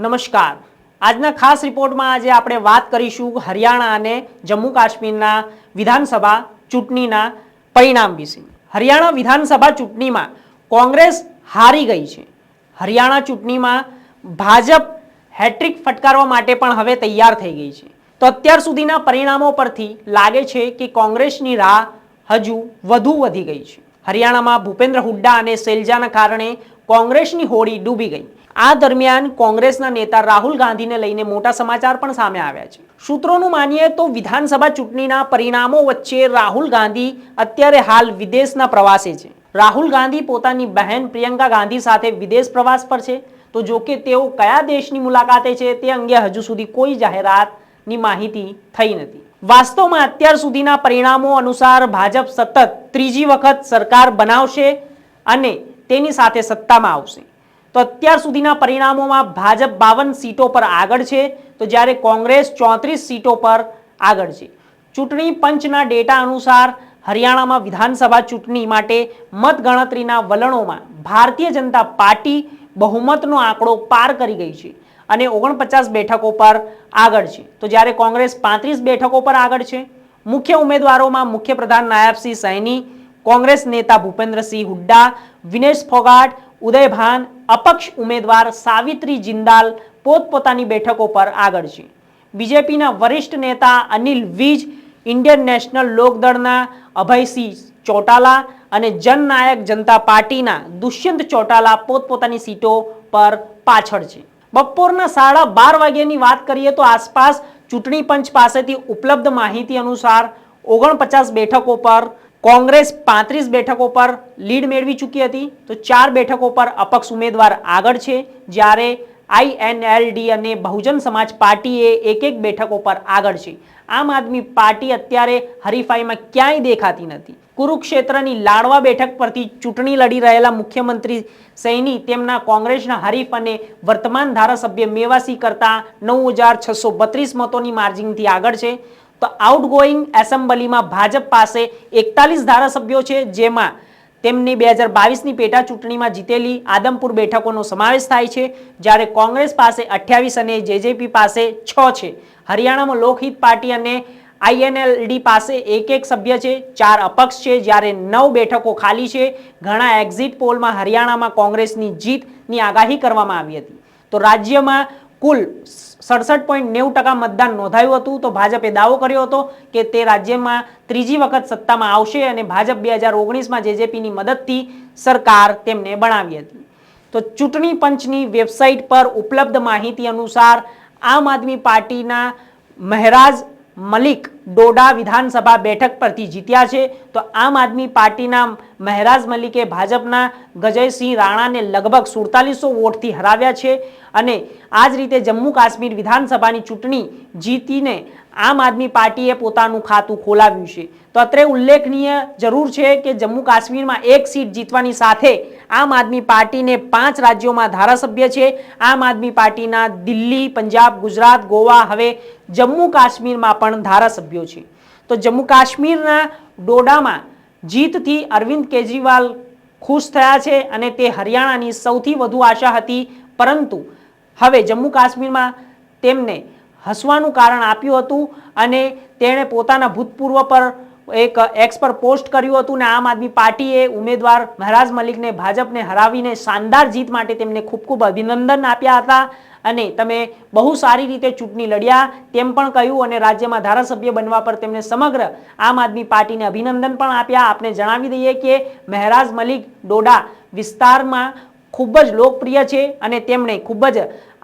નમસ્કાર। આજના ખાસ રિપોર્ટમાં આજે આપણે વાત કરીશું હરિયાણા અને જમ્મુ કાશ્મીરના વિધાનસભા ચૂંટણીના પરિણામ વિશે। હરિયાણા વિધાનસભા ચૂંટણીમાં કોંગ્રેસ હારી ગઈ છે। હરિયાણા ચૂંટણીમાં ભાજપ હેટ્રિક ફટકારવા માટે પણ હવે તૈયાર થઈ ગઈ છે। તો અત્યાર સુધીના પરિણામો પરથી લાગે છે કે કોંગ્રેસની રાહ હજુ વધુ વધી ગઈ છે। હરિયાણામાં ભૂપેન્દ્ર હુડ્ડા અને શૈલજાના કારણે કોંગ્રેસની હોડી ડૂબી ગઈ। આ દરમિયાન કોંગ્રેસના નેતા રાહુલ ગાંધીને લઈને મોટા સમાચાર પણ સામે આવ્યા છે। સૂત્રોનું માનીએ તો વિધાનસભા ચૂંટણીના પરિણામો વચ્ચે રાહુલ ગાંધી અત્યારે હાલ વિદેશના પ્રવાસે છે। રાહુલ ગાંધી પોતાની બહેન પ્રિયંકા ગાંધી સાથે વિદેશ પ્રવાસ પર છે। તો જો કે તેઓ કયા દેશની મુલાકાતે છે તે અંગે હજુ સુધી કોઈ જાહેરાતની માહિતી થઈ નથી। વાસ્તવમાં અત્યાર સુધીના પરિણામો અનુસાર ભાજપ સતત ત્રીજી વખત સરકાર બનાવશે અને તેની સાથે સત્તામાં આવશે। તો અત્યાર સુધીના પરિણામોમાં ભાજપ 52 સીટો પર આગળ છે, તો જ્યારે કોંગ્રેસ 34 સીટો પર આગળ છે। ચૂંટણી પંચના ડેટા અનુસાર હરિયાણામાં વિધાનસભા ચૂંટણી માટે મતગણતરીના વલણોમાં ભારતીય જનતા પાર્ટી બહુમતનો આંકડો પાર કરી ગઈ છે અને 49 બેઠકો પર આગળ છે, તો જ્યારે કોંગ્રેસ 35 બેઠકો પર આગળ છે। મુખ્ય ઉમેદવારોમાં મુખ્યપ્રધાન નાયબસિંહ સૈની, કોંગ્રેસ નેતા ભૂપેન્દ્રસિંહ હુડ્ડા, વિનેશ ફોગાટ, ઉદય ભાન, અપક્ષ ઉમેદવાર સાવિત્રી જિંદાલ પોતપોતાની બેઠકો પર આગળ છે। બીજેપીના વરિષ્ઠ નેતા અનિલ વિજ, ઇન્ડિયન નેશનલ લોકદળના અભયસિંહ ચૌટાલા અને જનનાયક જનતા પાર્ટીના દુષ્યંત ચૌટાલા પોતપોતાની સીટો પર પાછળ છે। બપોરના 12:30 વાગ્યાની વાત કરીએ તો આસપાસ ચૂંટણી પંચ પાસેથી ઉપલબ્ધ માહિતી અનુસાર 49 બેઠકો પર કોંગ્રેસ 35 બેઠકો પર લીડ મેળવી ચૂકી હતી, તો 4 બેઠકો પર અપક્ષ ઉમેદવાર આગળ છે, જ્યારે આઈએનએલડી અને બહુજન સમાજ પાર્ટીએ એક બેઠકો પર આગળ છે। આમ આદમી પાર્ટી અત્યારે હરીફાઈમાં ક્યાંય દેખાતી નથી। કુરુક્ષેત્રની લાડવા બેઠક પરથી ચૂંટણી લડી રહેલા મુખ્યમંત્રી સૈની તેમના કોંગ્રેસના હરીફ અને વર્તમાન ધારાસભ્ય મેવાસી કરતા 9632 મતોની માર્જિનથી આગળ છે। તો આઉટગોઈંગ એસેમ્બલીમાં ભાજપ પાસે 41 ધારાસભ્યો છે, જેમાં તેમની 2022ની પેટા ચૂંટણીમાં જીતેલી આદમપુર બેઠકોનો સમાવેશ થાય છે, જ્યારે કોંગ્રેસ પાસે 28 અને જેજેપી પાસે 6 છે। હરિયાણામાં લોકહિત પાર્ટી અને આઈએનએલડી પાસે એક સભ્ય છે, 4 અપક્ષ છે, જ્યારે 9 બેઠકો ખાલી છે। ઘણા એક્ઝિટ પોલમાં હરિયાણામાં કોંગ્રેસની જીતની આગાહી કરવામાં આવી હતી। તો રાજ્યમાં કુલ 67.90% મતદાન નોંધાયું હતું। તો ભાજપે દાવો કર્યો હતો કે તે રાજ્યમાં ત્રીજી વખત સત્તામાં આવશે અને ભાજપ 2019માં જેજેપીની મદદથી સરકાર તેમને બનાવી હતી। તો ચૂંટણી પંચની વેબસાઇટ પર ઉપલબ્ધ માહિતી અનુસાર આમ આદમી પાર્ટીના મહેરાજ મલિક ડોડા વિધાનસભા બેઠક પરથી જીત્યા છે। તો આમ આદમી પાર્ટીના મહેરાજ મલિકે ભાજપના ગજયસિંહ રાણાને લગભગ 4700 વોટથી હરાવ્યા છે અને આ જ રીતે જમ્મુ કાશ્મીર વિધાનસભાની ચૂંટણી જીતીને આમ આદમી પાર્ટીએ પોતાનું ખાતું ખોલાવ્યું છે। તો અત્રે ઉલ્લેખનીય જરૂર છે કે જમ્મુ કાશ્મીરમાં એક સીટ જીતવાની સાથે આમ આદમી પાર્ટીને 5 રાજ્યોમાં ધારાસભ્ય છે। આમ આદમી પાર્ટીના દિલ્હી, પંજાબ, ગુજરાત, ગોવા, હવે જમ્મુ કાશ્મીરમાં પણ ધારાસભ્યો છે। તો જમ્મુ કાશ્મીરના ડોડામાં જીતથી અરવિંદ કેજરીવાલ ખુશ થયા છે અને તે હરિયાણાની સૌથી વધુ આશા હતી, પરંતુ હવે જમ્મુ કાશ્મીરમાં તેમને હસવાનું કારણ આપ્યું હતું અને તેણે પોતાના ભૂતપૂર્વ પર એક એક્સ પર પોસ્ટ કર્યું હતું અને આમ આદમી પાર્ટીએ ઉમેદવાર મહેરાજ મલિકને ભાજપને હરાવીને શાનદાર જીત માટે તેમને ખૂબ ખૂબ અભિનંદન આપ્યા હતા અને તમે બહુ સારી રીતે ચૂંટણી લડ્યા તેમ પણ કહ્યું અને રાજ્યમાં ધારાસભ્ય બનવા પર તેમને સમગ્ર આમ આદમી પાર્ટીને અભિનંદન પણ આપ્યા। આપને જણાવી દઈએ કે મહેરાજ મલિક ડોડા વિસ્તારમાં ખૂબ જ લોકપ્રિય છે અને તેમણે ખૂબ જ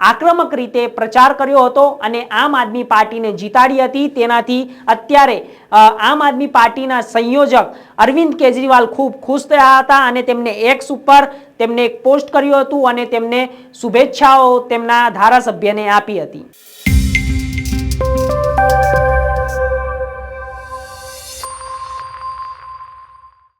આક્રમક રીતે પ્રચાર કર્યો હતો અને આમ આદમી પાર્ટીને જીતાડી હતી। તેનાથી અત્યારે આમ આદમી પાર્ટીના સંયોજક અરવિંદ કેજરીવાલ ખૂબ ખુશ થયા હતા અને તેમને એક્સ ઉપર તેમને એક પોસ્ટ કર્યું હતું અને તેમને શુભેચ્છાઓ તેમના ધારાસભ્યને આપી હતી।